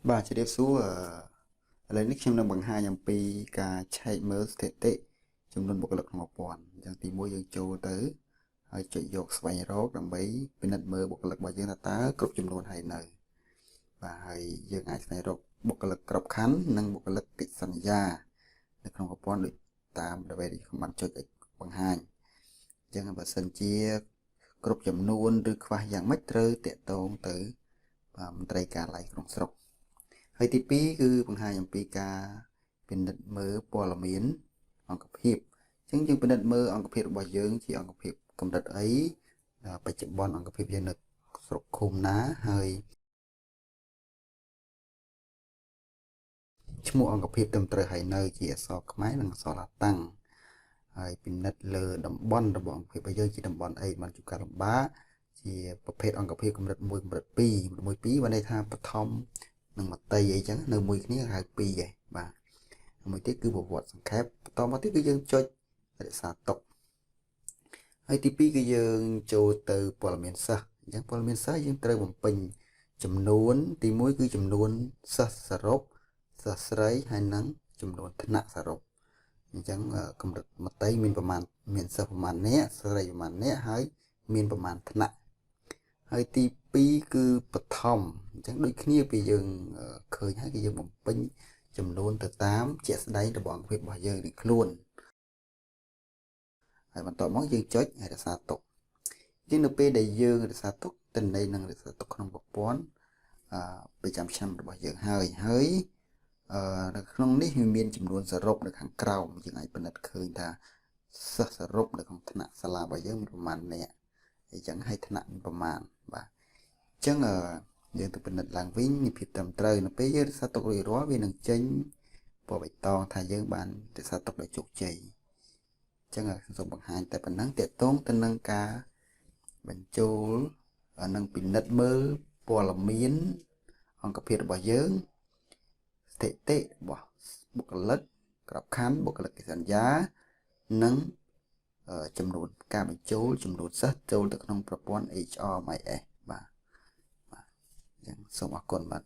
បាទជម្រាបសួរឥឡូវនេះខ្ញុំនឹងបង្ហាញអំពីការឆែកមើលស្ថិតិចំនួនបុគ្គលិកក្នុងប្រព័ន្ធអញ្ចឹងទីមួយយើងចូលទៅហើយចុចយកស្វែងរកដើម្បីពិនិត្យមើលបុគ្គលិករបស់យើងថាតើគ្រប់ចំនួនហើយនៅបាទហើយយើងអាចស្វែងរកបុគ្គលិកក្របខ័ណ្ឌនិងបុគ្គលិកកិច្ចសន្យានៅក្នុងប្រព័ន្ធដូចតាមដែលខ្ញុំបានចុចឲ្យបង្ហាញអញ្ចឹងបើសិនជាគ្រប់ចំនួនឬខ្វះយ៉ាងម៉េចត្រូវតាក់ទងទៅមន្ត្រីការឡាយក្នុងស្រុកហើយទី2គឺបង្ហាញអំពីការពិនិត្យមើលព័ត៌មានអង្គភាពអញ្ចឹងយើងពិនិត្យមើលអង្គភាពរបស់យើងជាអង្គភាពកម្រិតអីបច្ចុប្បន្នអង្គភាពយើងនៅស្រុកឃុំណាហើយឈ្មោះអង្គភាពត្រឹមត្រូវហើយនៅជាអក្សរខ្មែរនិងអក្សរឡាតាំងហើយពិនិត្យលើតំបន់របស់អង្គភាពរបស់យើងជាតំបន់អីបានជួបការលំបាកជាប្រភេទអង្គភាពកម្រិត1កម្រិត2បានន័យថាបឋមនិងមត្តេយអីចឹងនៅមួយគ្នាហៅ2ឯងបាទមួយទៀតគឺប្រវត្តិសង្ខេបបន្តមកទៀតគឺយើងចុចរក្សាទុកហើយទី2គឺយើងចូលទៅព័ត៌មានសិស្សអញ្ចឹងព័ត៌មានសិស្សយើងត្រូវបំពេញចំនួនទី1គឺចំនួនសិស្សសរុបសិស្សស្រីហើយនិងចំនួនថ្នាក់សរុបអញ្ចឹងកម្រិតមត្តេយមានប្រមាណមានសិស្សប្រមាណនាក់ស្រីប្រមាណនាក់ហើយមានប្រមាណថ្នាក់ហើយទី2គឺបឋមអញ្ចឹងដូចគ្នាពេលយើងឃើញហើយគឺយើងបំពេញចំនួនទៅតាមជាក់ស្ដែងរបស់អង្គភាពរបស់យើងរៀងខ្លួនហើយបន្ទាប់មកយើងចុចរក្សាទុកជាងនៅពេលដែលយើងរក្សាទុកទិន្នន័យនឹងរក្សាទុកក្នុងប្រព័ន្ធប្រចាំឆ្នាំរបស់យើងហើយនៅក្នុងនេះវាមានចំនួនសរុបនៅខាងក្រោមយើងអាចពិនិត្យឃើញថាសិស្សសរុបនៅក្នុងថ្នាក់សាលារបស់យើងមានប្រមាណនាក់អញ្ចឹងហើយថ្នាក់មានប្រមាណបាទអញ្ចឹងយើងទៅពិនិត្យឡើងវិញនេះភាពត្រឹមត្រូវនៅពេលយើងរក្សាទុករួចរាល់វានឹងចេញពណ៌បៃតងថាយើងបានរក្សាទុកដោយជោគជ័យអញ្ចឹងខ្ញុំសូមបង្ហាញតែប៉ុណ្ណឹងទាក់ទងទៅនឹងការបញ្ចូលនិងពិនិត្យមើលព័ត៌មានអង្គភាពរបស់យើងស្ថិតិរបស់បុគ្គលិកក្របខ័ណ្ឌបុគ្គលិកកិច្ចសន្យានិងចំនួនការបញ្ចូលចំនួនសិស្សចូលទៅក្នុងប្រព័ន្ធ HRMIS បាទអញ្ចឹងសូមអរគុណបាទ